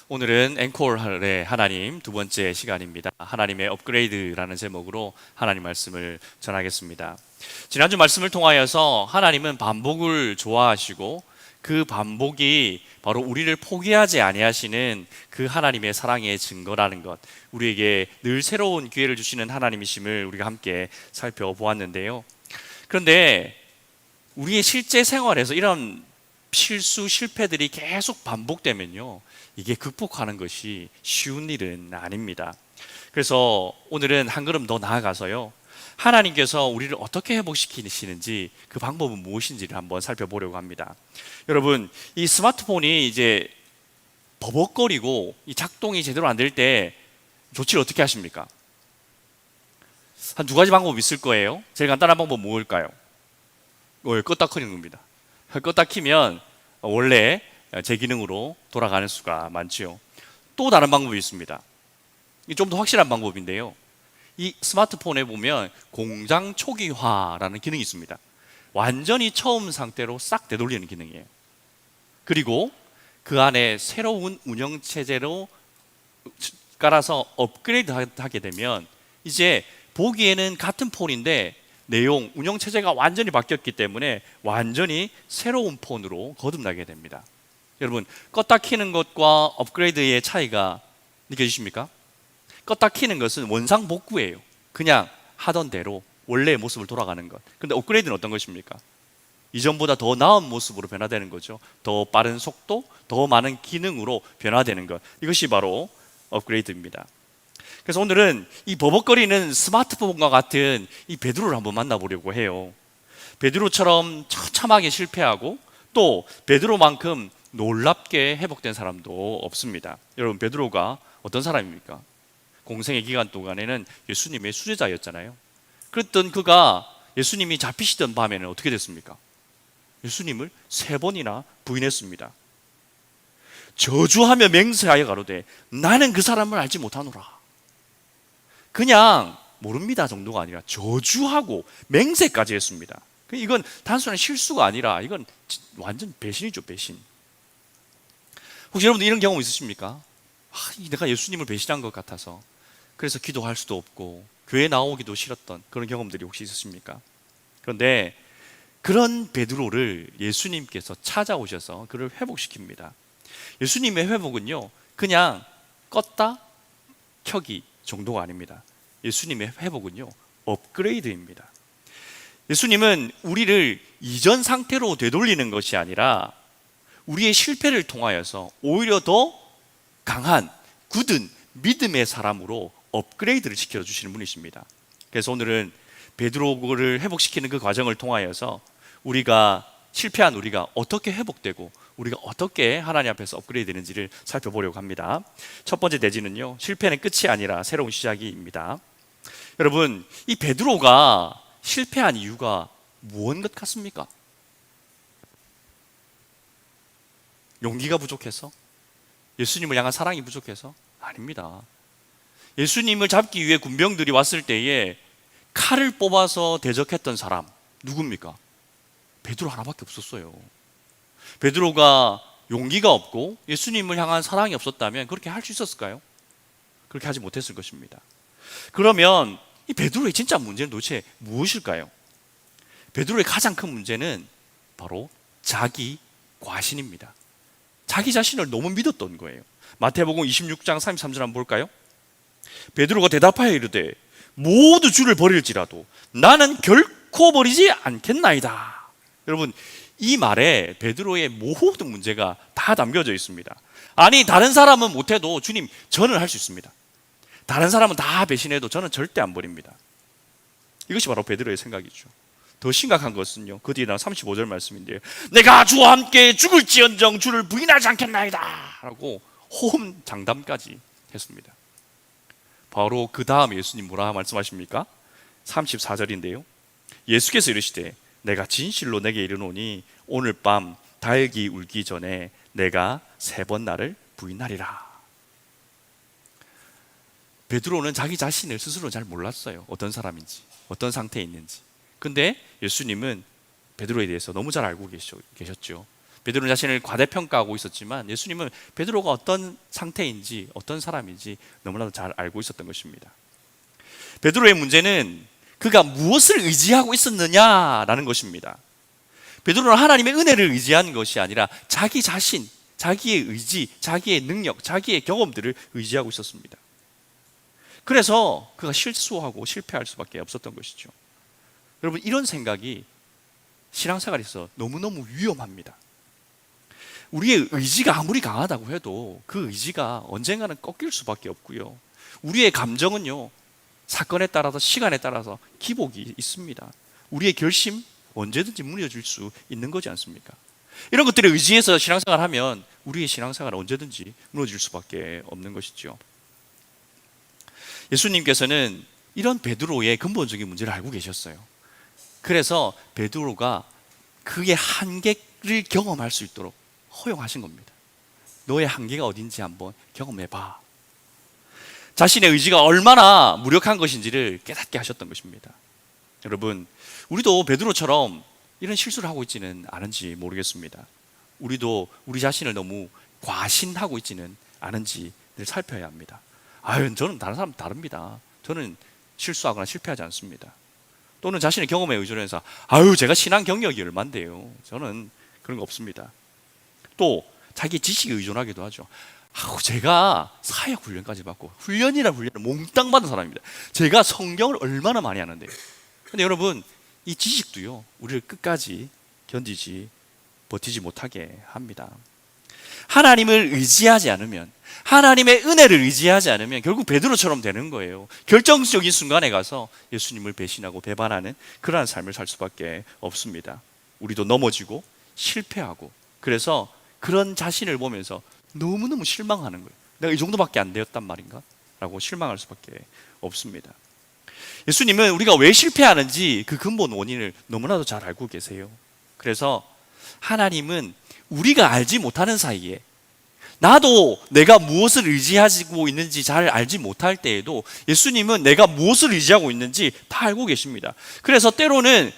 오늘은 앵콜의 하나님 두 번째 시간입니다. 하나님의 업그레이드라는 제목으로 하나님 말씀을 전하겠습니다. 지난주 말씀을 통하여서 하나님은 반복을 좋아하시고 그 반복이 바로 우리를 포기하지 아니하시는 그 하나님의 사랑의 증거라는 것, 우리에게 늘 새로운 기회를 주시는 하나님이심을 우리가 함께 살펴보았는데요. 그런데 우리의 실제 생활에서 이런 실수, 실패들이 계속 반복되면요, 이게 극복하는 것이 쉬운 일은 아닙니다. 그래서 오늘은 한 걸음 더 나아가서요, 하나님께서 우리를 어떻게 회복시키시는지, 그 방법은 무엇인지를 한번 살펴보려고 합니다. 여러분, 이 스마트폰이 이제 버벅거리고 이 작동이 제대로 안 될 때 조치를 어떻게 하십니까? 한 두 가지 방법이 있을 거예요. 제일 간단한 방법은 뭘까요? 껐다 켜는 겁니다. 껐다 키면 원래 제 기능으로 돌아가는 수가 많지요. 또 다른 방법이 있습니다. 좀 더 확실한 방법인데요, 이 스마트폰에 보면 공장 초기화라는 기능이 있습니다. 완전히 처음 상태로 싹 되돌리는 기능이에요. 그리고 그 안에 새로운 운영체제로 깔아서 업그레이드 하게 되면 이제 보기에는 같은 폰인데 내용, 운영체제가 완전히 바뀌었기 때문에 완전히 새로운 폰으로 거듭나게 됩니다. 여러분, 껐다 키는 것과 업그레이드의 차이가 느껴지십니까? 껐다 키는 것은 원상복구예요. 그냥 하던 대로 원래의 모습을 돌아가는 것. 근데 업그레이드는 어떤 것입니까? 이전보다 더 나은 모습으로 변화되는 거죠. 더 빠른 속도, 더 많은 기능으로 변화되는 것. 이것이 바로 업그레이드입니다. 그래서 오늘은 이 버벅거리는 스마트폰과 같은 이 베드로를 한번 만나보려고 해요. 베드로처럼 처참하게 실패하고 또 베드로만큼 놀랍게 회복된 사람도 없습니다. 여러분, 베드로가 어떤 사람입니까? 공생의 기간 동안에는 예수님의 수제자였잖아요. 그랬던 그가 예수님이 잡히시던 밤에는 어떻게 됐습니까? 예수님을 3번이나 부인했습니다. 저주하며 맹세하여 가로되 나는 그 사람을 알지 못하노라. 그냥 모릅니다 정도가 아니라 저주하고 맹세까지 했습니다. 이건 단순한 실수가 아니라 이건 완전 배신이죠, 배신. 혹시 여러분들 이런 경험 있으십니까? 내가 예수님을 배신한 것 같아서 그래서 기도할 수도 없고 교회 나오기도 싫었던 그런 경험들이 혹시 있으십니까? 그런데 그런 베드로를 예수님께서 찾아오셔서 그를 회복시킵니다. 예수님의 회복은요, 그냥 껐다 켜기 정도가 아닙니다. 예수님의 회복은요, 업그레이드입니다. 예수님은 우리를 이전 상태로 되돌리는 것이 아니라 우리의 실패를 통하여서 오히려 더 강한, 굳은 믿음의 사람으로 업그레이드를 시켜주시는 분이십니다. 그래서 오늘은 베드로를 회복시키는 그 과정을 통하여서 실패한 우리가 어떻게 회복되고 우리가 어떻게 하나님 앞에서 업그레이드 되는지를 살펴보려고 합니다. 첫 번째 내지는요, 실패는 끝이 아니라 새로운 시작입니다. 여러분, 이 베드로가 실패한 이유가 무언 것 같습니까? 용기가 부족해서? 예수님을 향한 사랑이 부족해서? 아닙니다. 예수님을 잡기 위해 군병들이 왔을 때에 칼을 뽑아서 대적했던 사람 누굽니까? 베드로 하나밖에 없었어요. 베드로가 용기가 없고 예수님을 향한 사랑이 없었다면 그렇게 할 수 있었을까요? 그렇게 하지 못했을 것입니다. 그러면 이 베드로의 진짜 문제는 도대체 무엇일까요? 베드로의 가장 큰 문제는 바로 자기 과신입니다. 자기 자신을 너무 믿었던 거예요. 마태복음 26장 33절 한번 볼까요? 베드로가 대답하여 이르되 모두 주를 버릴지라도 나는 결코 버리지 않겠나이다. 여러분, 이 말에 베드로의 모든 문제가 다 담겨져 있습니다. 아니, 다른 사람은 못해도 주님, 저는 할 수 있습니다. 다른 사람은 다 배신해도 저는 절대 안 버립니다. 이것이 바로 베드로의 생각이죠. 더 심각한 것은요, 그 뒤에 나온 35절 말씀인데요, 내가 주와 함께 죽을지언정 주를 부인하지 않겠나이다 라고 호흡 장담까지 했습니다. 바로 그 다음 예수님 뭐라 말씀하십니까? 34절인데요, 예수께서 이르시되 내가 진실로 내게 이르노니 오늘 밤 달기 울기 전에 내가 3번 나를 부인하리라. 베드로는 자기 자신을 스스로 잘 몰랐어요. 어떤 사람인지, 어떤 상태에 있는지. 근데 예수님은 베드로에 대해서 너무 잘 알고 계셨죠. 베드로 자신을 과대평가하고 있었지만 예수님은 베드로가 어떤 상태인지 어떤 사람인지 너무나도 잘 알고 있었던 것입니다. 베드로의 문제는 그가 무엇을 의지하고 있었느냐라는 것입니다. 베드로는 하나님의 은혜를 의지한 것이 아니라 자기 자신, 자기의 의지, 자기의 능력, 자기의 경험들을 의지하고 있었습니다. 그래서 그가 실수하고 실패할 수밖에 없었던 것이죠. 여러분, 이런 생각이 신앙생활에서 너무너무 위험합니다. 우리의 의지가 아무리 강하다고 해도 그 의지가 언젠가는 꺾일 수밖에 없고요. 우리의 감정은요, 사건에 따라서 시간에 따라서 기복이 있습니다. 우리의 결심 언제든지 무너질 수 있는 거지 않습니까? 이런 것들을 의지해서 신앙생활을 하면 우리의 신앙생활은 언제든지 무너질 수밖에 없는 것이죠. 예수님께서는 이런 베드로의 근본적인 문제를 알고 계셨어요. 그래서 베드로가 그의 한계를 경험할 수 있도록 허용하신 겁니다. 너의 한계가 어딘지 한번 경험해봐. 자신의 의지가 얼마나 무력한 것인지를 깨닫게 하셨던 것입니다. 여러분, 우리도 베드로처럼 이런 실수를 하고 있지는 않은지 모르겠습니다. 우리도 우리 자신을 너무 과신하고 있지는 않은지 늘 살펴야 합니다. 저는 다른 사람 다릅니다. 저는 실수하거나 실패하지 않습니다. 또는 자신의 경험에 의존해서 제가 신앙 경력이 얼만데요. 저는 그런 거 없습니다. 또 자기 지식에 의존하기도 하죠. 제가 사역 훈련까지 받고 훈련을 몽땅 받은 사람입니다. 제가 성경을 얼마나 많이 하는데요. 근데 여러분, 이 지식도요, 우리를 끝까지 버티지 못하게 합니다. 하나님을 의지하지 않으면, 하나님의 은혜를 의지하지 않으면 결국 베드로처럼 되는 거예요. 결정적인 순간에 가서 예수님을 배신하고 배반하는 그러한 삶을 살 수밖에 없습니다. 우리도 넘어지고 실패하고, 그래서 그런 자신을 보면서 너무너무 실망하는 거예요. 내가 이 정도밖에 안 되었단 말인가? 라고 실망할 수밖에 없습니다. 예수님은 우리가 왜 실패하는지 그 근본 원인을 너무나도 잘 알고 계세요. 그래서 하나님은 우리가 알지 못하는 사이에, 나도 내가 무엇을 의지하고 있는지 잘 알지 못할 때에도 예수님은 내가 무엇을 의지하고 있는지 다 알고 계십니다. 그래서 때로는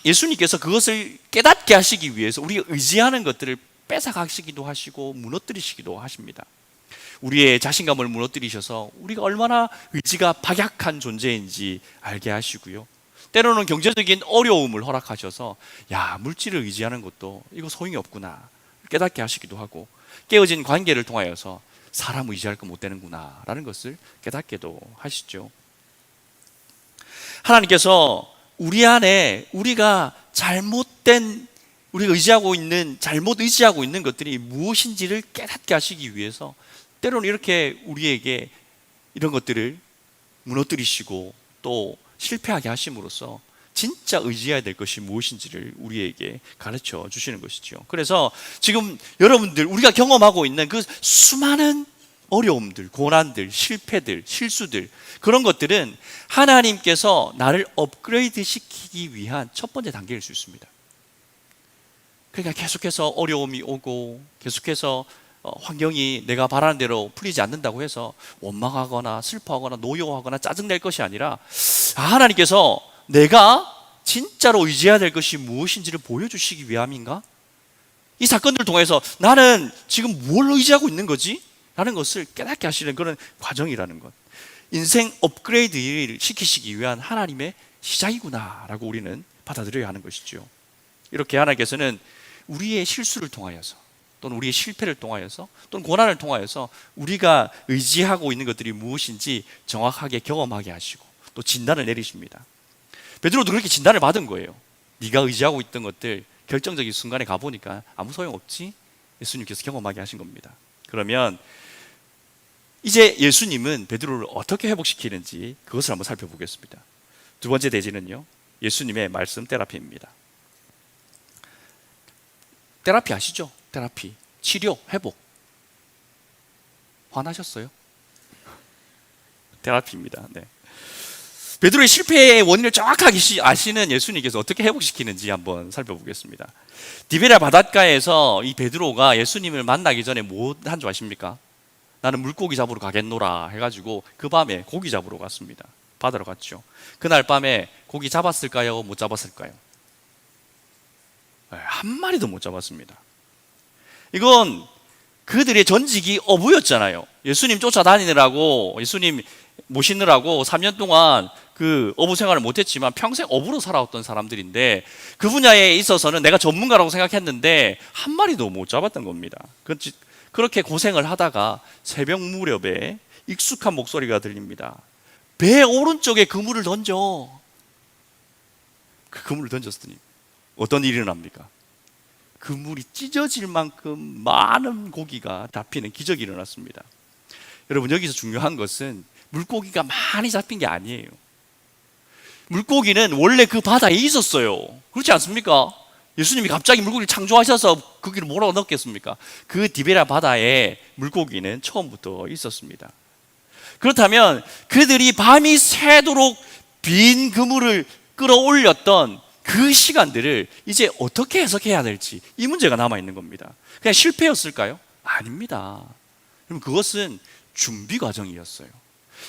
예수님께서 그것을 깨닫게 하시기 위해서 우리가 의지하는 것들을 뺏어가시기도 하시고 무너뜨리시기도 하십니다. 우리의 자신감을 무너뜨리셔서 우리가 얼마나 의지가 박약한 존재인지 알게 하시고요. 때로는 경제적인 어려움을 허락하셔서 물질을 의지하는 것도 이거 소용이 없구나 깨닫게 하시기도 하고, 깨어진 관계를 통하여서 사람 의지할 거 못 되는구나 라는 것을 깨닫게도 하시죠. 하나님께서 우리 안에 우리가 잘못 의지하고 있는 것들이 무엇인지를 깨닫게 하시기 위해서 때로는 이렇게 우리에게 이런 것들을 무너뜨리시고 또 실패하게 하심으로써 진짜 의지해야 될 것이 무엇인지를 우리에게 가르쳐 주시는 것이죠. 그래서 지금 여러분들, 우리가 경험하고 있는 그 수많은 어려움들, 고난들, 실패들, 실수들, 그런 것들은 하나님께서 나를 업그레이드 시키기 위한 첫 번째 단계일 수 있습니다. 그러니까 계속해서 어려움이 오고 계속해서 환경이 내가 바라는 대로 풀리지 않는다고 해서 원망하거나 슬퍼하거나 노여워하거나 짜증낼 것이 아니라 하나님께서 내가 진짜로 의지해야 될 것이 무엇인지를 보여주시기 위함인가? 이 사건들을 통해서 나는 지금 뭘 의지하고 있는 거지? 라는 것을 깨닫게 하시는 그런 과정이라는 것, 인생 업그레이드를 시키시기 위한 하나님의 시작이구나 라고 우리는 받아들여야 하는 것이죠. 이렇게 하나님께서는 우리의 실수를 통하여서 또는 우리의 실패를 통하여서 또는 고난을 통하여서 우리가 의지하고 있는 것들이 무엇인지 정확하게 경험하게 하시고 또 진단을 내리십니다. 베드로도 그렇게 진단을 받은 거예요. 네가 의지하고 있던 것들 결정적인 순간에 가보니까 아무 소용없지? 예수님께서 경험하게 하신 겁니다. 그러면 이제 예수님은 베드로를 어떻게 회복시키는지 그것을 한번 살펴보겠습니다. 두 번째 대지는요, 예수님의 말씀 테라피입니다. 테라피 아시죠? 테라피, 치료, 회복. 화나셨어요? 테라피입니다. 네. 베드로의 실패의 원인을 정확하게 아시는 예수님께서 어떻게 회복시키는지 한번 살펴보겠습니다. 디베랴 바닷가에서 이 베드로가 예수님을 만나기 전에 뭐 한 줄 아십니까? 나는 물고기 잡으러 가겠노라 해가지고 그 밤에 고기 잡으러 갔습니다. 바다로 갔죠. 그날 밤에 고기 잡았을까요? 못 잡았을까요? 한 마리도 못 잡았습니다. 이건 그들의 전직이 어부였잖아요. 예수님 쫓아다니느라고, 예수님 모시느라고 3년 동안 그 어부 생활을 못했지만 평생 어부로 살아왔던 사람들인데, 그 분야에 있어서는 내가 전문가라고 생각했는데 한 마리도 못 잡았던 겁니다. 그렇게 고생을 하다가 새벽 무렵에 익숙한 목소리가 들립니다. 배 오른쪽에 그물을 던져. 그 그물을 던졌더니 어떤 일이 일어납니까? 그물이 찢어질 만큼 많은 고기가 잡히는 기적이 일어났습니다. 여러분, 여기서 중요한 것은 물고기가 많이 잡힌 게 아니에요. 물고기는 원래 그 바다에 있었어요. 그렇지 않습니까? 예수님이 갑자기 물고기를 창조하셔서 거기를 몰아 넣겠습니까? 그 디베랴 바다에 물고기는 처음부터 있었습니다. 그렇다면 그들이 밤이 새도록 빈 그물을 끌어올렸던 그 시간들을 이제 어떻게 해석해야 될지, 이 문제가 남아있는 겁니다. 그냥 실패였을까요? 아닙니다. 그럼 그것은 준비 과정이었어요.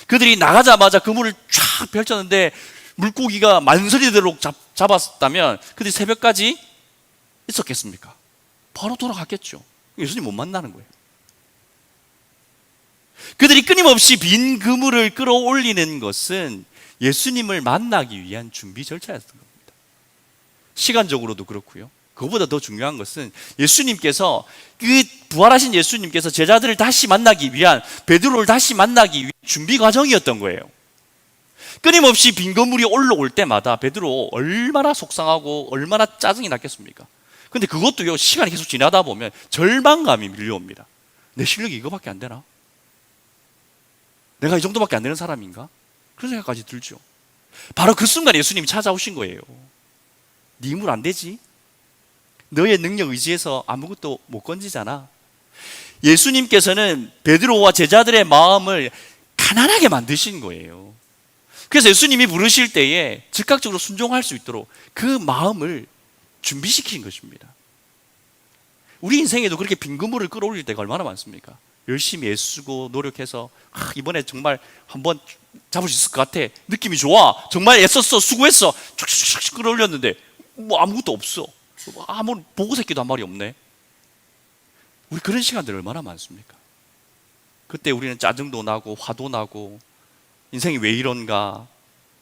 그들이 나가자마자 그물을 쫙 펼쳤는데 물고기가 만서리되도록 잡았다면 그들이 새벽까지 있었겠습니까? 바로 돌아갔겠죠. 예수님 못 만나는 거예요. 그들이 끊임없이 빈 그물을 끌어올리는 것은 예수님을 만나기 위한 준비 절차였던 겁니다. 시간적으로도 그렇고요. 그것보다 더 중요한 것은 예수님께서, 그 부활하신 예수님께서 제자들을 다시 만나기 위한, 베드로를 다시 만나기 위한 준비 과정이었던 거예요. 끊임없이 빈 그물이 올라올 때마다 베드로 얼마나 속상하고 얼마나 짜증이 났겠습니까? 근데 그것도요, 시간이 계속 지나다 보면 절망감이 밀려옵니다. 내 실력이 이거밖에 안 되나? 내가 이 정도밖에 안 되는 사람인가? 그런 생각까지 들죠. 바로 그 순간 예수님이 찾아오신 거예요. 네 힘으로 안 되지? 너의 능력 의지해서 아무것도 못 건지잖아. 예수님께서는 베드로와 제자들의 마음을 가난하게 만드신 거예요. 그래서 예수님이 부르실 때에 즉각적으로 순종할 수 있도록 그 마음을 준비시킨 것입니다. 우리 인생에도 그렇게 빈 그물을 끌어올릴 때가 얼마나 많습니까? 열심히 애쓰고 노력해서 이번에 정말 한번 잡을 수 있을 것 같아, 느낌이 좋아, 정말 애썼어, 수고했어, 쭉 끌어올렸는데 뭐 아무것도 없어. 아무 보고 새끼도 한 마리 없네. 우리 그런 시간들 얼마나 많습니까? 그때 우리는 짜증도 나고 화도 나고 인생이 왜 이런가,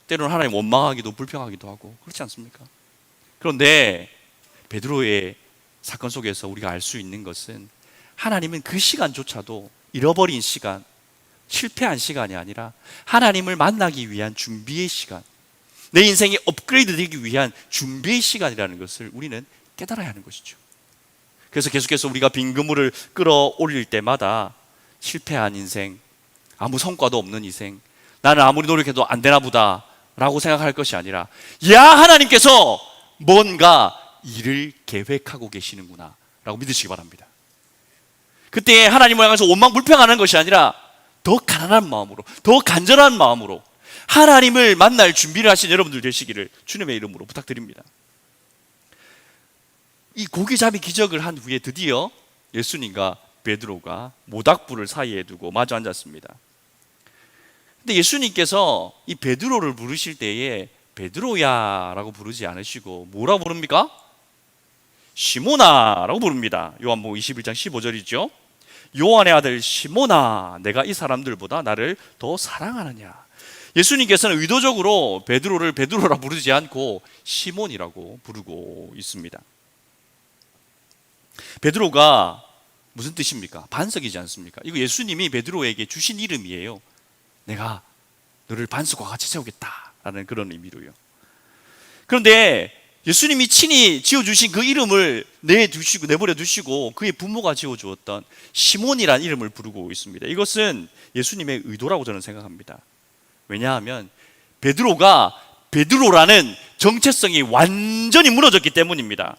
때로는 하나님 원망하기도 불평하기도 하고, 그렇지 않습니까? 그런데 베드로의 사건 속에서 우리가 알 수 있는 것은, 하나님은 그 시간조차도 잃어버린 시간, 실패한 시간이 아니라 하나님을 만나기 위한 준비의 시간, 내 인생이 업그레이드 되기 위한 준비의 시간이라는 것을 우리는 깨달아야 하는 것이죠. 그래서 계속해서 우리가 빈 그물을 끌어올릴 때마다 실패한 인생, 아무 성과도 없는 인생, 나는 아무리 노력해도 안 되나 보다 라고 생각할 것이 아니라, 야, 하나님께서 뭔가 일을 계획하고 계시는구나 라고 믿으시기 바랍니다. 그때 하나님을 향해서 원망불평하는 것이 아니라 더 가난한 마음으로, 더 간절한 마음으로 하나님을 만날 준비를 하신 여러분들 되시기를 주님의 이름으로 부탁드립니다. 이 고기잡이 기적을 한 후에 드디어 예수님과 베드로가 모닥불을 사이에 두고 마주 앉았습니다. 근데 예수님께서 이 베드로를 부르실 때에 베드로야 라고 부르지 않으시고 뭐라고 부릅니까? 시몬아 라고 부릅니다. 요한복음 21장 15절이죠. 요한의 아들 시몬아, 내가 이 사람들보다 나를 더 사랑하느냐. 예수님께서는 의도적으로 베드로를 베드로라 부르지 않고 시몬이라고 부르고 있습니다. 베드로가 무슨 뜻입니까? 반석이지 않습니까? 이거 예수님이 베드로에게 주신 이름이에요. 내가 너를 반석과 같이 세우겠다라는 그런 의미로요. 그런데 예수님이 친히 지어주신 그 이름을 내버려 두시고 그의 부모가 지어주었던 시몬이라는 이름을 부르고 있습니다. 이것은 예수님의 의도라고 저는 생각합니다. 왜냐하면 베드로가 베드로라는 정체성이 완전히 무너졌기 때문입니다.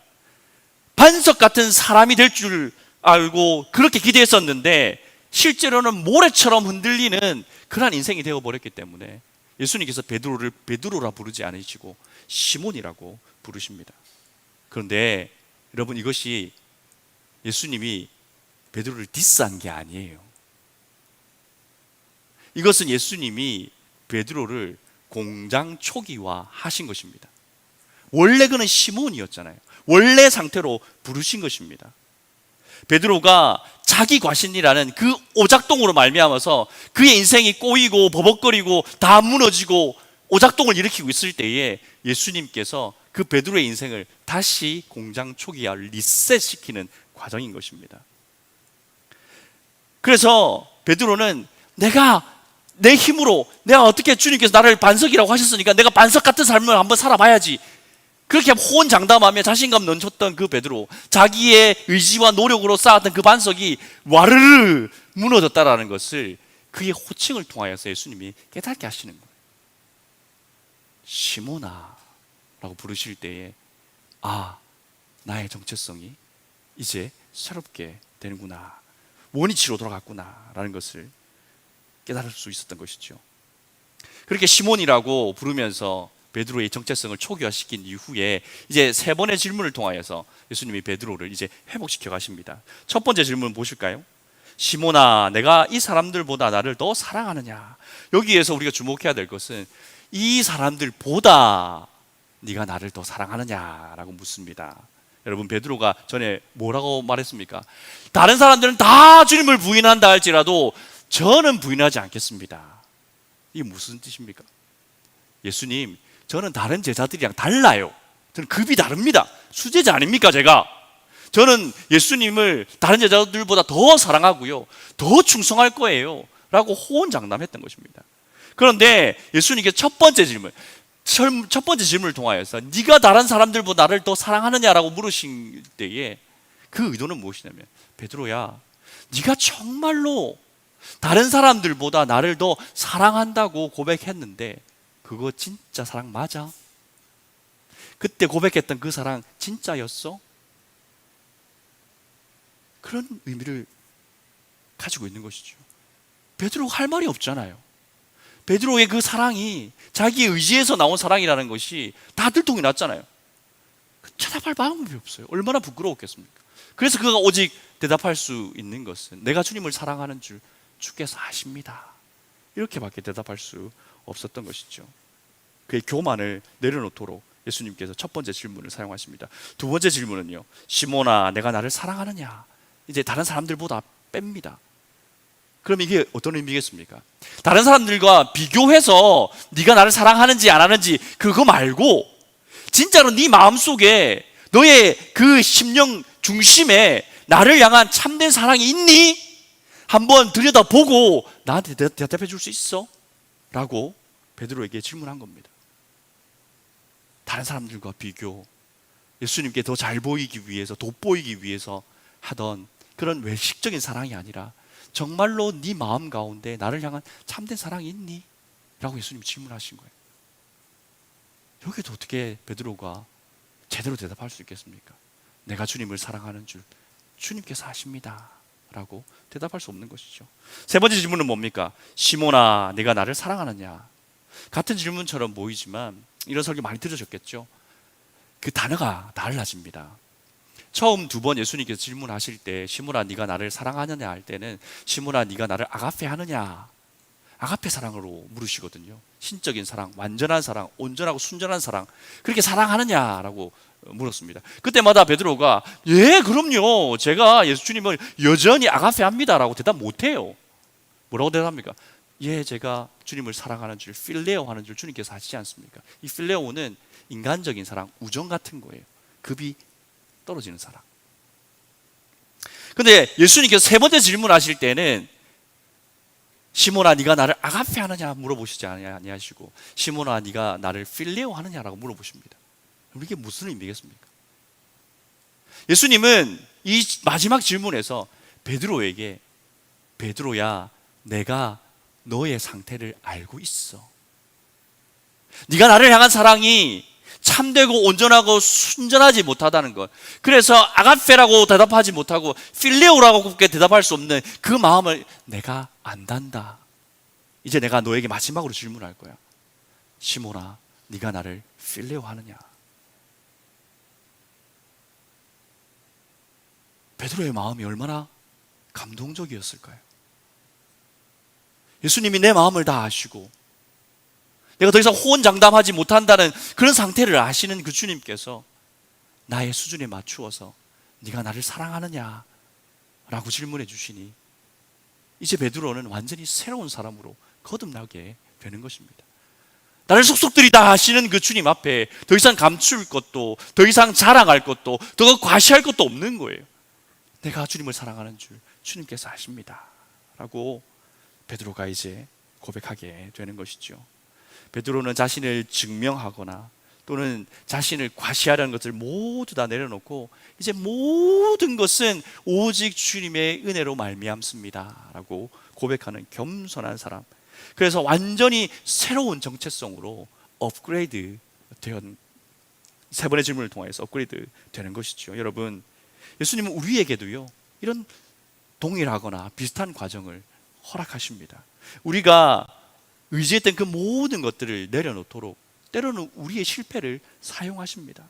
반석 같은 사람이 될 줄 알고 그렇게 기대했었는데 실제로는 모래처럼 흔들리는 그러한 인생이 되어버렸기 때문에 예수님께서 베드로를 베드로라 부르지 않으시고 시몬이라고 부르십니다. 그런데 여러분, 이것이 예수님이 베드로를 디스한 게 아니에요. 이것은 예수님이 베드로를 공장 초기화 하신 것입니다. 원래 그는 시몬이었잖아요. 원래 상태로 부르신 것입니다. 베드로가 자기 과신이라는 그 오작동으로 말미암아서 그의 인생이 꼬이고 버벅거리고 다 무너지고 오작동을 일으키고 있을 때에 예수님께서 그 베드로의 인생을 다시 공장 초기화 리셋시키는 과정인 것입니다. 그래서 베드로는 내가 내 힘으로 내가 어떻게 주님께서 나를 반석이라고 하셨으니까 내가 반석 같은 삶을 한번 살아봐야지, 그렇게 호언장담하며 자신감 넘쳤던 그 베드로, 자기의 의지와 노력으로 쌓았던 그 반석이 와르르 무너졌다라는 것을 그의 호칭을 통하여서 예수님이 깨닫게 하시는 거예요. 시몬아 라고 부르실 때에 나의 정체성이 이제 새롭게 되는구나, 원위치로 돌아갔구나 라는 것을 깨달을 수 있었던 것이죠. 그렇게 시몬이라고 부르면서 베드로의 정체성을 초기화시킨 이후에 이제 세 번의 질문을 통하여서 예수님이 베드로를 이제 회복시켜 가십니다. 첫 번째 질문 보실까요? 시몬아, 내가 이 사람들보다 나를 더 사랑하느냐? 여기에서 우리가 주목해야 될 것은 이 사람들보다 네가 나를 더 사랑하느냐라고 묻습니다. 여러분, 베드로가 전에 뭐라고 말했습니까? 다른 사람들은 다 주님을 부인한다 할지라도 저는 부인하지 않겠습니다. 이게 무슨 뜻입니까? 예수님, 저는 다른 제자들이랑 달라요. 저는 급이 다릅니다. 수제자 아닙니까 제가? 저는 예수님을 다른 제자들보다 더 사랑하고요, 더 충성할 거예요 라고 호언장담했던 것입니다. 그런데 예수님께서 첫 번째 질문을 통하여서 네가 다른 사람들보다 나를 더 사랑하느냐라고 물으신 때에 그 의도는 무엇이냐면, 베드로야, 네가 정말로 다른 사람들보다 나를 더 사랑한다고 고백했는데 그거 진짜 사랑 맞아? 그때 고백했던 그 사랑 진짜였어? 그런 의미를 가지고 있는 것이죠. 베드로가 할 말이 없잖아요. 베드로의 그 사랑이 자기의 의지에서 나온 사랑이라는 것이 다 들통이 났잖아요. 대답할 방법이 없어요. 얼마나 부끄러웠겠습니까? 그래서 그가 오직 대답할 수 있는 것은 내가 주님을 사랑하는 줄 주께서 아십니다, 이렇게밖에 대답할 수 없었던 것이죠. 그의 교만을 내려놓도록 예수님께서 첫 번째 질문을 사용하십니다. 두 번째 질문은요, 시몬아, 내가 나를 사랑하느냐? 이제 다른 사람들보다 뺍니다. 그럼 이게 어떤 의미겠습니까? 다른 사람들과 비교해서 네가 나를 사랑하는지 안 하는지 그거 말고 진짜로 네 마음속에 너의 그 심령 중심에 나를 향한 참된 사랑이 있니? 한번 들여다보고 나한테 대답해 줄 수 있어? 라고 베드로에게 질문한 겁니다. 다른 사람들과 비교, 예수님께 더 잘 보이기 위해서, 돋보이기 위해서 하던 그런 외식적인 사랑이 아니라 정말로 네 마음 가운데 나를 향한 참된 사랑이 있니? 라고 예수님이 질문하신 거예요. 여기도 어떻게 베드로가 제대로 대답할 수 있겠습니까? 내가 주님을 사랑하는 줄 주님께서 아십니다 라고 대답할 수 없는 것이죠. 세 번째 질문은 뭡니까? 시몬아, 내가 나를 사랑하느냐? 같은 질문처럼 보이지만 이런 설교 많이 들으셨겠죠? 그 단어가 달라집니다. 처음 두 번 예수님께서 질문하실 때 시몬아, 네가 나를 사랑하느냐 할 때는 시몬아, 네가 나를 아가페 하느냐, 아가페 사랑으로 물으시거든요. 신적인 사랑, 완전한 사랑, 온전하고 순전한 사랑, 그렇게 사랑하느냐라고 물었습니다. 그때마다 베드로가 예, 그럼요, 제가 예수님을 여전히 아가페 합니다라고 대답 못해요. 뭐라고 대답합니까? 예, 제가 주님을 사랑하는 줄, 필레오 하는 줄 주님께서 아시지 않습니까? 이 필레오는 인간적인 사랑, 우정 같은 거예요. 급이 떨어지는 사랑. 근데 예수님께서 세 번째 질문하실 때는 시몬아, 네가 나를 아가페 하느냐 물어보시지 아니하시고 시몬아, 네가 나를 필레오 하느냐라고 물어보십니다. 이게 무슨 의미겠습니까? 예수님은 이 마지막 질문에서 베드로에게 베드로야, 내가 너의 상태를 알고 있어. 네가 나를 향한 사랑이 참되고 온전하고 순전하지 못하다는 것, 그래서 아가페라고 대답하지 못하고 필레오라고 곱게 대답할 수 없는 그 마음을 내가 안단다. 이제 내가 너에게 마지막으로 질문할 거야. 시몬아, 네가 나를 필레오 하느냐? 베드로의 마음이 얼마나 감동적이었을까요? 예수님이 내 마음을 다 아시고 내가 더 이상 호언장담하지 못한다는 그런 상태를 아시는 그 주님께서 나의 수준에 맞추어서 네가 나를 사랑하느냐 라고 질문해 주시니 이제 베드로는 완전히 새로운 사람으로 거듭나게 되는 것입니다. 나를 속속들이다 하시는 그 주님 앞에 더 이상 감출 것도, 더 이상 자랑할 것도, 더 과시할 것도 없는 거예요. 내가 주님을 사랑하는 줄 주님께서 아십니다 라고 베드로가 이제 고백하게 되는 것이죠. 베드로는 자신을 증명하거나 또는 자신을 과시하려는 것을 모두 다 내려놓고 이제 모든 것은 오직 주님의 은혜로 말미암습니다 라고 고백하는 겸손한 사람, 그래서 완전히 새로운 정체성으로 업그레이드 된, 세 번의 질문을 통해서 업그레이드 되는 것이죠. 여러분, 예수님은 우리에게도요 이런 동일하거나 비슷한 과정을 허락하십니다. 우리가 의지했던 그 모든 것들을 내려놓도록 때로는 우리의 실패를 사용하십니다.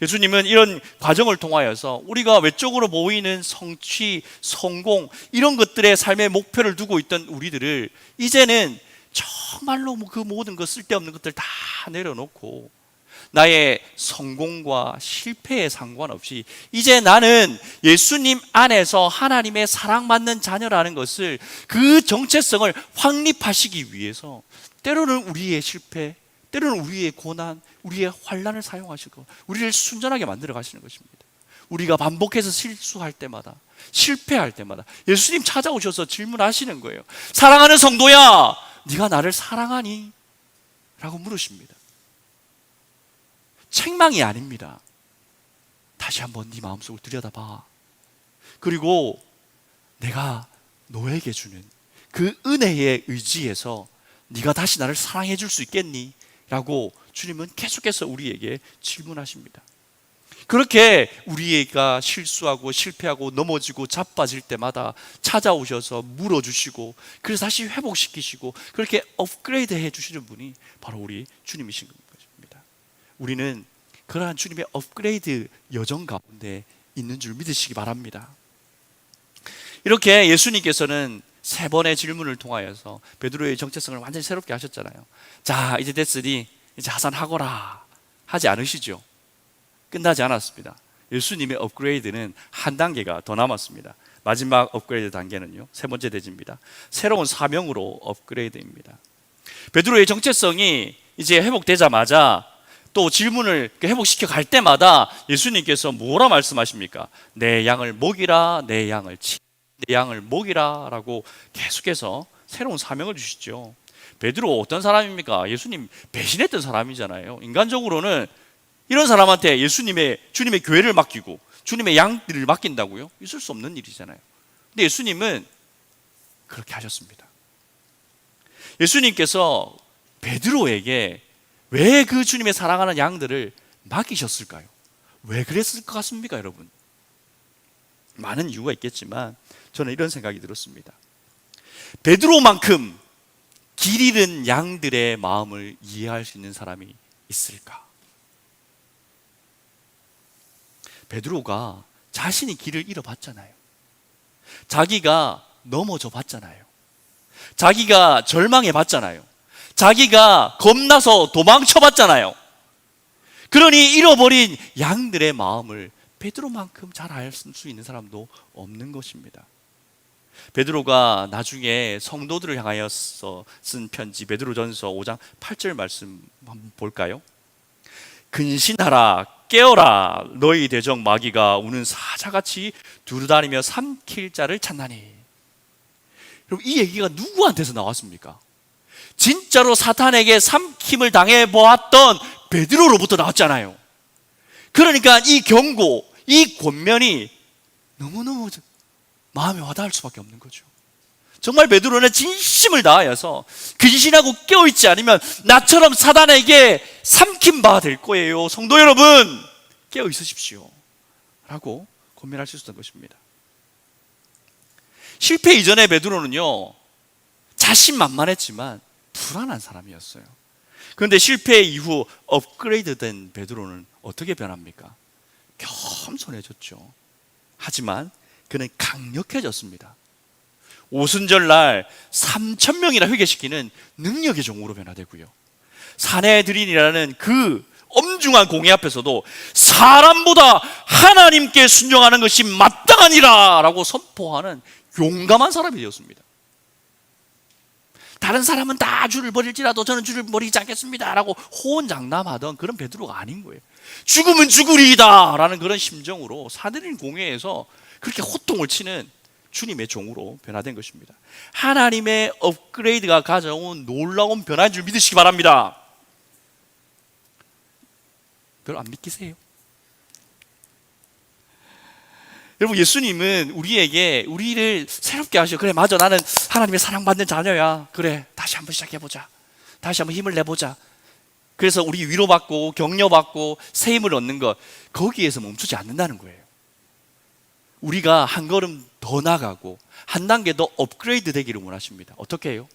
예수님은 이런 과정을 통하여서 우리가 외적으로 보이는 성취, 성공 이런 것들의 삶의 목표를 두고 있던 우리들을 이제는 정말로 그 모든 것 쓸데없는 것들 다 내려놓고 나의 성공과 실패에 상관없이 이제 나는 예수님 안에서 하나님의 사랑받는 자녀라는 것을, 그 정체성을 확립하시기 위해서 때로는 우리의 실패, 때로는 우리의 고난, 우리의 환난을 사용하시고 우리를 순전하게 만들어 가시는 것입니다. 우리가 반복해서 실수할 때마다, 실패할 때마다 예수님 찾아오셔서 질문하시는 거예요. 사랑하는 성도야, 네가 나를 사랑하니? 라고 물으십니다. 책망이 아닙니다. 다시 한번 네 마음속을 들여다봐. 그리고 내가 너에게 주는 그 은혜에 의지해서 네가 다시 나를 사랑해 줄 수 있겠니? 라고 주님은 계속해서 우리에게 질문하십니다. 그렇게 우리가 실수하고 실패하고 넘어지고 자빠질 때마다 찾아오셔서 물어주시고 그래서 다시 회복시키시고 그렇게 업그레이드 해주시는 분이 바로 우리 주님이신 것입니다. 우리는 그러한 주님의 업그레이드 여정 가운데 있는 줄 믿으시기 바랍니다. 이렇게 예수님께서는 세 번의 질문을 통하여서 베드로의 정체성을 완전히 새롭게 하셨잖아요. 자, 이제 됐으니 이제 하산하거라 하지 않으시죠? 끝나지 않았습니다. 예수님의 업그레이드는 한 단계가 더 남았습니다. 마지막 업그레이드 단계는요, 세 번째 대지입니다. 새로운 사명으로 업그레이드입니다. 베드로의 정체성이 이제 회복되자마자 또 질문을 회복시켜 갈 때마다 예수님께서 뭐라 말씀하십니까? 내 양을 먹이라, 내 양을 먹이라 라고 계속해서 새로운 사명을 주시죠. 베드로 어떤 사람입니까? 예수님 배신했던 사람이잖아요. 인간적으로는 이런 사람한테 주님의 교회를 맡기고 주님의 양들을 맡긴다고요? 있을 수 없는 일이잖아요. 근데 예수님은 그렇게 하셨습니다. 예수님께서 베드로에게 왜 그 주님의 사랑하는 양들을 맡기셨을까요? 왜 그랬을 것 같습니까, 여러분? 많은 이유가 있겠지만 저는 이런 생각이 들었습니다. 베드로만큼 길 잃은 양들의 마음을 이해할 수 있는 사람이 있을까? 베드로가 자신이 길을 잃어봤잖아요. 자기가 넘어져 봤잖아요. 자기가 절망해 봤잖아요. 자기가 겁나서 도망쳐 봤잖아요. 그러니 잃어버린 양들의 마음을 베드로만큼 잘 알 수 있는 사람도 없는 것입니다. 베드로가 나중에 성도들을 향하여서 쓴 편지 베드로전서 5장 8절 말씀 한번 볼까요? 근신하라, 깨어라, 너희 대적 마귀가 우는 사자같이 두루다니며 삼킬 자를 찾나니. 여러분, 이 얘기가 누구한테서 나왔습니까? 진짜로 사탄에게 삼킴을 당해 보았던 베드로로부터 나왔잖아요. 그러니까 이 경고, 이 권면이 너무너무 마음에 와닿을 수밖에 없는 거죠. 정말 베드로는 진심을 다하여서 근신하고 깨어있지 않으면 나처럼 사단에게 삼킴바 될 거예요. 성도 여러분, 깨어있으십시오 라고 권면할 수 있었던 것입니다. 실패 이전에 베드로는요, 자신만만했지만 불안한 사람이었어요. 그런데 실패 이후 업그레이드된 베드로는 어떻게 변합니까? 겸손해졌죠. 하지만 그는 강력해졌습니다. 오순절날 3,000명이나 회개시키는 능력의 종으로 변화되고요. 사내들인이라는 그 엄중한 공의 앞에서도 사람보다 하나님께 순종하는 것이 마땅하니라 라고 선포하는 용감한 사람이 되었습니다. 다른 사람은 다 줄을 버릴지라도 저는 줄을 버리지 않겠습니다 라고 호언장담하던 그런 베드로가 아닌 거예요. 죽으면 죽으리이다 라는 그런 심정으로 사드린 공회에서 그렇게 호통을 치는 주님의 종으로 변화된 것입니다. 하나님의 업그레이드가 가져온 놀라운 변화인 줄 믿으시기 바랍니다. 별로 안 믿기세요? 여러분, 예수님은 우리를 새롭게 하셔. 그래, 맞아, 나는 하나님의 사랑받는 자녀야. 그래, 다시 한번 시작해보자. 다시 한번 힘을 내보자. 그래서 우리 위로받고 격려받고 새 힘을 얻는 것, 거기에서 멈추지 않는다는 거예요. 우리가 한 걸음 더 나가고 한 단계 더 업그레이드 되기를 원하십니다. 어떻게 해요?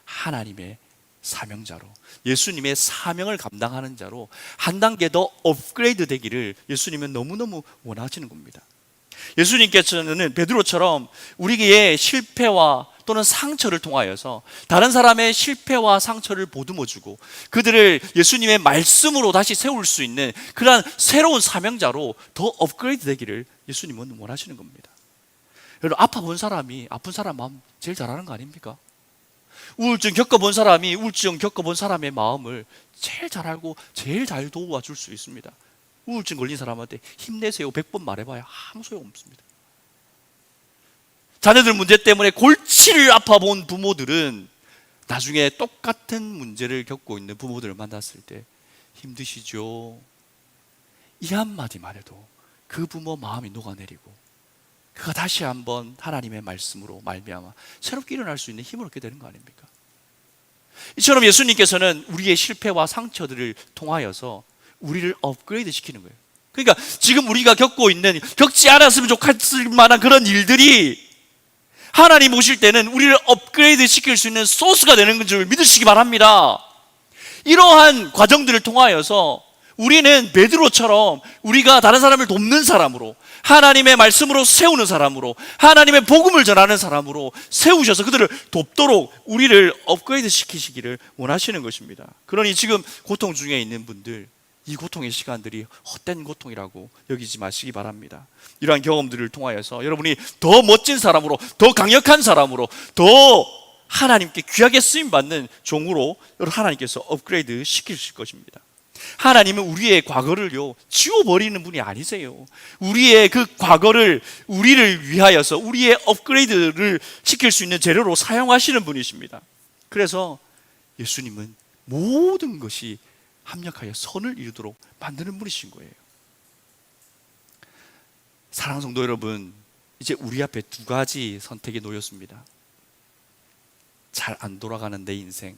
하나님의 사명자로, 예수님의 사명을 감당하는 자로 한 단계 더 업그레이드 되기를 예수님은 너무너무 원하시는 겁니다. 예수님께서는 베드로처럼 우리의 실패와 또는 상처를 통하여서 다른 사람의 실패와 상처를 보듬어주고 그들을 예수님의 말씀으로 다시 세울 수 있는 그러한 새로운 사명자로 더 업그레이드 되기를 예수님은 원하시는 겁니다. 여러분, 아파본 사람이 아픈 사람 마음 제일 잘하는 거 아닙니까? 우울증 겪어본 사람이 우울증 겪어본 사람의 마음을 제일 잘 알고 제일 잘 도와줄 수 있습니다. 우울증 걸린 사람한테 힘내세요 100번 말해봐야 아무 소용없습니다. 자녀들 문제 때문에 골치를 아파본 부모들은 나중에 똑같은 문제를 겪고 있는 부모들을 만났을 때 힘드시죠? 이 한마디만 해도 그 부모 마음이 녹아내리고 그가 다시 한번 하나님의 말씀으로 말미암아 새롭게 일어날 수 있는 힘을 얻게 되는 거 아닙니까? 이처럼 예수님께서는 우리의 실패와 상처들을 통하여서 우리를 업그레이드 시키는 거예요. 그러니까 지금 우리가 겪고 있는, 겪지 않았으면 좋겠을 만한 그런 일들이 하나님 오실 때는 우리를 업그레이드 시킬 수 있는 소스가 되는 줄 믿으시기 바랍니다. 이러한 과정들을 통하여서 우리는 베드로처럼 우리가 다른 사람을 돕는 사람으로, 하나님의 말씀으로 세우는 사람으로, 하나님의 복음을 전하는 사람으로 세우셔서 그들을 돕도록 우리를 업그레이드 시키시기를 원하시는 것입니다. 그러니 지금 고통 중에 있는 분들, 이 고통의 시간들이 헛된 고통이라고 여기지 마시기 바랍니다. 이러한 경험들을 통하여서 여러분이 더 멋진 사람으로, 더 강력한 사람으로, 더 하나님께 귀하게 쓰임받는 종으로 하나님께서 업그레이드 시키실 것입니다. 하나님은 우리의 과거를요 지워버리는 분이 아니세요. 우리의 그 과거를 우리를 위하여서 우리의 업그레이드를 시킬 수 있는 재료로 사용하시는 분이십니다. 그래서 예수님은 모든 것이 합력하여 선을 이루도록 만드는 분이신 거예요. 사랑하는 성도 여러분, 이제 우리 앞에 두 가지 선택이 놓였습니다. 잘 안 돌아가는 내 인생,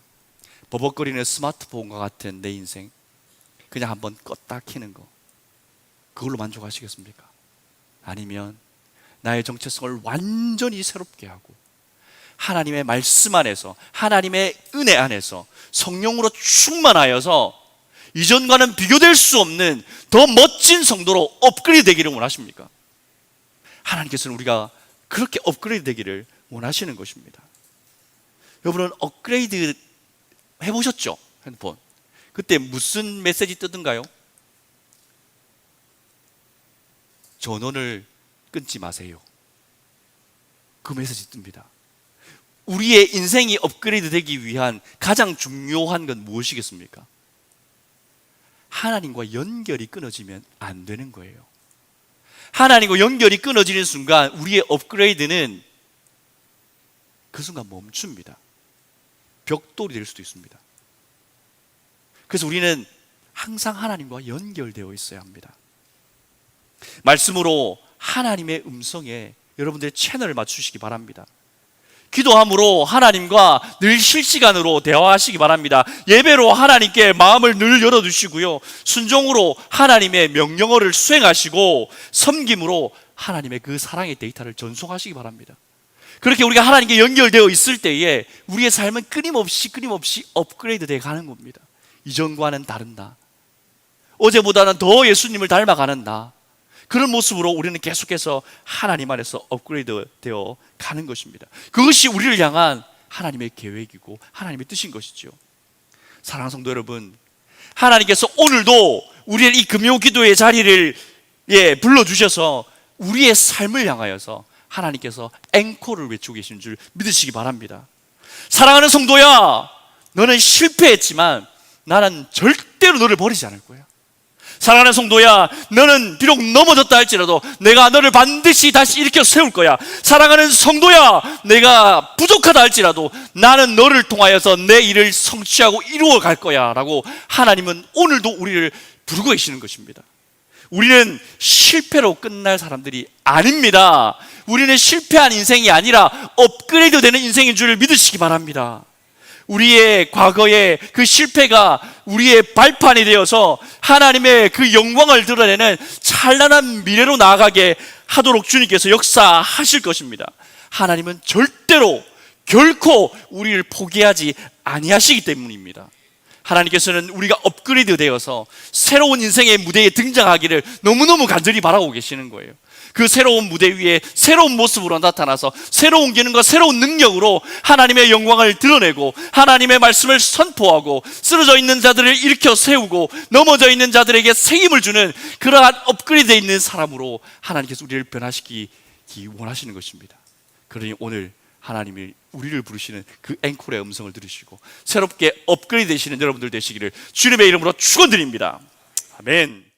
버벅거리는 스마트폰과 같은 내 인생, 그냥 한번 껐다 켜는 거, 그걸로 만족하시겠습니까? 아니면 나의 정체성을 완전히 새롭게 하고 하나님의 말씀 안에서, 하나님의 은혜 안에서 성령으로 충만하여서 이전과는 비교될 수 없는 더 멋진 성도로 업그레이드 되기를 원하십니까? 하나님께서는 우리가 그렇게 업그레이드 되기를 원하시는 것입니다. 여러분은 업그레이드 해보셨죠? 핸드폰. 그때 무슨 메시지 뜨던가요? 전원을 끊지 마세요. 그 메시지 뜹니다. 우리의 인생이 업그레이드 되기 위한 가장 중요한 건 무엇이겠습니까? 하나님과 연결이 끊어지면 안 되는 거예요. 하나님과 연결이 끊어지는 순간 우리의 업그레이드는 그 순간 멈춥니다. 벽돌이 될 수도 있습니다. 그래서 우리는 항상 하나님과 연결되어 있어야 합니다. 말씀으로 하나님의 음성에 여러분들의 채널을 맞추시기 바랍니다. 기도함으로 하나님과 늘 실시간으로 대화하시기 바랍니다. 예배로 하나님께 마음을 늘 열어두시고요, 순종으로 하나님의 명령어를 수행하시고 섬김으로 하나님의 그 사랑의 데이터를 전송하시기 바랍니다. 그렇게 우리가 하나님께 연결되어 있을 때에 우리의 삶은 끊임없이 업그레이드 되어 가는 겁니다. 이전과는 다른 나, 어제보다는 더 예수님을 닮아가는 나, 그런 모습으로 우리는 계속해서 하나님 안에서 업그레이드 되어 가는 것입니다. 그것이 우리를 향한 하나님의 계획이고 하나님의 뜻인 것이죠. 사랑하는 성도 여러분, 하나님께서 오늘도 우리의 이 금요기도의 자리를 불러주셔서 우리의 삶을 향하여서 하나님께서 앵콜을 외치고 계신 줄 믿으시기 바랍니다. 사랑하는 성도야, 너는 실패했지만 나는 절대로 너를 버리지 않을 거야. 사랑하는 성도야, 너는 비록 넘어졌다 할지라도 내가 너를 반드시 다시 일으켜 세울 거야. 사랑하는 성도야, 내가 부족하다 할지라도 나는 너를 통하여서 내 일을 성취하고 이루어 갈 거야 라고 하나님은 오늘도 우리를 부르고 계시는 것입니다. 우리는 실패로 끝날 사람들이 아닙니다. 우리는 실패한 인생이 아니라 업그레이드 되는 인생인 줄 믿으시기 바랍니다. 우리의 과거의 그 실패가 우리의 발판이 되어서 하나님의 그 영광을 드러내는 찬란한 미래로 나아가게 하도록 주님께서 역사하실 것입니다. 하나님은 절대로 결코 우리를 포기하지 아니하시기 때문입니다. 하나님께서는 우리가 업그레이드 되어서 새로운 인생의 무대에 등장하기를 너무너무 간절히 바라고 계시는 거예요. 그 새로운 무대 위에 새로운 모습으로 나타나서 새로운 기능과 새로운 능력으로 하나님의 영광을 드러내고 하나님의 말씀을 선포하고 쓰러져 있는 자들을 일으켜 세우고 넘어져 있는 자들에게 새 힘을 주는 그러한 업그레이드 되어 있는 사람으로 하나님께서 우리를 변화시키기 원하시는 것입니다. 그러니 오늘 하나님이 우리를 부르시는 그 앵콜의 음성을 들으시고 새롭게 업그레이드 되시는 여러분들 되시기를 주님의 이름으로 축원드립니다. 아멘.